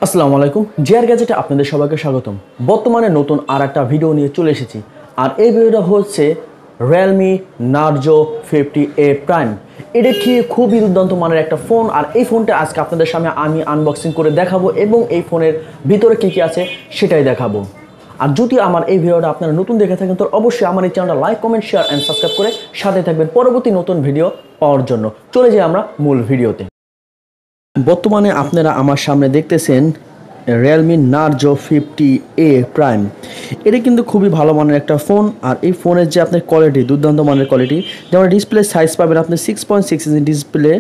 আসসালামু আলাইকুম GadgeTে আপনাদের সবাইকে স্বাগতম। বর্তমানে নতুন আরেকটা ভিডিও নিয়ে চলে এসেছি। আর এই ভিডিওটা হচ্ছে Realme Narzo 50A Prime। এটা কি খুবই দুর্দান্ত মানের একটা ফোন, আর এই ফোনটা আজকে আপনাদের সামনে আমি আনবক্সিং করে দেখাবো এবং এই ফোনের ভিতরে কি কি আছে সেটাই দেখাবো। আর যদি আমার এই ভিডিওটা আপনারা নতুন দেখে থাকেন তো অবশ্যই আমার এই চ্যানেলটা like, comment, share and subscribe করে সাথে থাকবেন পরবর্তী নতুন ভিডিও পাওয়ার জন্য। চলে যাই আমরা মূল ভিডিওতে। বর্তমানে আপনারা আমার সামনে দেখতেছেন Realme Narzo 50A Prime। এটা কিন্তু খুবই ভালো মানের একটা ফোন, আর এই ফোনের যে আপনার কোয়ালিটি দুর্দান্ত মানের কোয়ালিটি। যেমন ডিসপ্লে সাইজ পাবেন আপনি 6.6 ইঞ্চি ডিসপ্লে,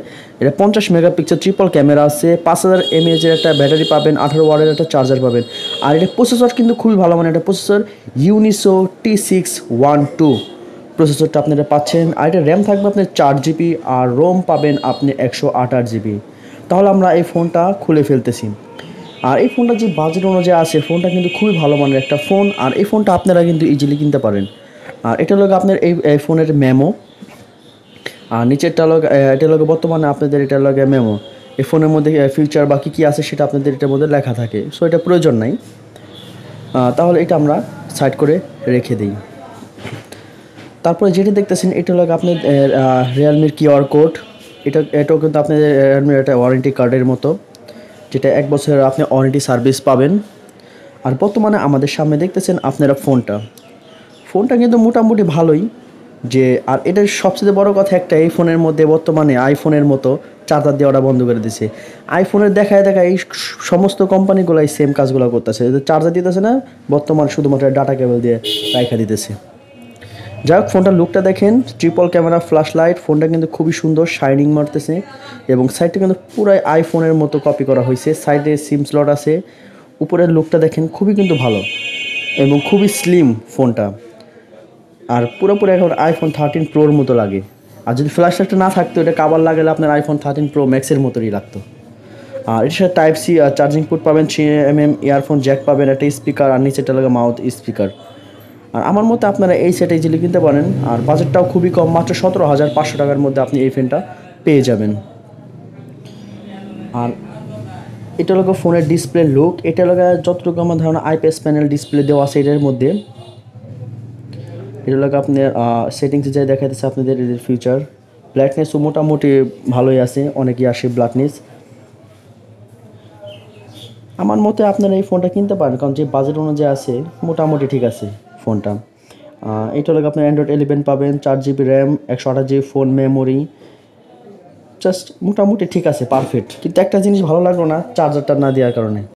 এটা 50 মেগাপিক্সেল ট্রিপল ক্যামেরা আছে, 5000 mAh এর একটা ব্যাটারি পাবেন, 18 ওয়াটের একটা চার্জার পাবেন। আর এটা প্রসেসর কিন্তু খুবই ভালো মানের একটা প্রসেসর, ইউনিসো T612 প্রসেসরটা আপনারা পাচ্ছেন। আর এটা র্যাম থাকবে আপনার 4GB, আর রোম পাবেন আপনি 128GB। তাহলে আমরা এই ফোনটা খুলে ফেলতেছি। আর এই ফোনটা যে বাজেট অনুযায়ী আছে, ফোনটা কিন্তু খুবই ভালো মানের একটা ফোন, আর এই ফোনটা আপনারা কিন্তু ইজিলি কিনতে পারেন। আর এটা হলো আপনার এই ফোনের মেমো, আর নিচেরটা হলো এটা হলো বর্তমানে আপনাদের এটা হলো মেমো। এই ফোনের মধ্যে ফিউচার বা কী আছে সেটা আপনাদের এটার মধ্যে লেখা থাকে, সো এটা প্রয়োজন নাই। তাহলে এটা আমরা সাইড করে রেখে দিই। তারপরে যেটা দেখতেছেন এটা হলো আপনার রিয়েলমির কিউআর কোড। এটাও কিন্তু আপনাদের রিয়েলমির একটা ওয়ারেন্টি কার্ডের মতো, যেটা 1 বছরের আপনি ওয়ারেন্টি সার্ভিস পাবেন। আর বর্তমানে আমাদের সামনে দেখতেছেন আপনারা ফোনটা কিন্তু মোটামুটি ভালোই। আর এটার সবচেয়ে বড় কথা একটা, এই ফোনের মধ্যে বর্তমানে আইফোনের মতো চার্জার দেওয়াটা বন্ধ করে দিয়েছে। আইফোনের দেখায় এই সমস্ত কোম্পানিগুলাই সেম কাজগুলো করতেছে, চার্জার দিতেছে না, বর্তমান শুধুমাত্র ডাটা কেবল দিয়ে রাইখা দিতেছে। যাই হোক, ফোনটার লুকটা দেখেন, ট্রিপল ক্যামেরা ফ্ল্যাশ লাইট, ফোনটা কিন্তু খুবই সুন্দর শাইনিং মারতেছে, এবং সাইডটা কিন্তু পুরাই আইফোনের মতো কপি করা হয়েছে। সাইডে সিম স্লট আছে। উপরের লুকটা দেখেন খুবই কিন্তু ভালো এবং খুবই স্লিম ফোনটা, আর পুরোপুরি এখন আইফোন 13 প্রোর মতো লাগে। আর যদি ফ্ল্যাশ লাইটটা না থাকতো, এটা কাভার লাগালে আপনার আইফোন 13 প্রো ম্যাক্সের মতোই লাগতো। আর এটার সাথে টাইপ সি চার্জিং পোর্ট পাবেন, 3mm ইয়ারফোন জ্যাক পাবেন, একটা স্পিকার, আর নিচেটা লাগে মাউথ স্পিকার। আর আমার মতে আপনারা এই সেট ইজিলি কিনতে পারেন, আর বাজেটটাও খুবই কম, মাত্র 17,500 টাকার মধ্যে আপনি এই ফোনটা পেয়ে যাবেন। আর এটা হলো ফোনের ডিসপ্লে লুক। এটা হলো যতটুকু আমার ধারণা আইপিএস প্যানেল ডিসপ্লে দেওয়া আছে এটার মধ্যে। এটা হলো আপনার সেটিংসে যাই দেখা যাচ্ছে আপনাদের এদের ফিচার। ব্রাইটনেসও মোটামুটি ভালোই আছে, অনেকই আসে ব্রাইটনেস। আমার মতে আপনারা এই ফোনটা কিনতে পারেন, কারণ যে বাজেট অনুযায়ী আছে মোটামুটি ঠিক আছে ফোনটা। এটা হলো আপনার অ্যান্ড্রয়েড 11 পাবেন, 4GB RAM, 128GB phone memory, just মোটামুটি ঠিক আছে, পারফেক্ট। কিন্তু একটা জিনিস ভালো লাগলো না, চার্জারটা না দেওয়ার কারণে।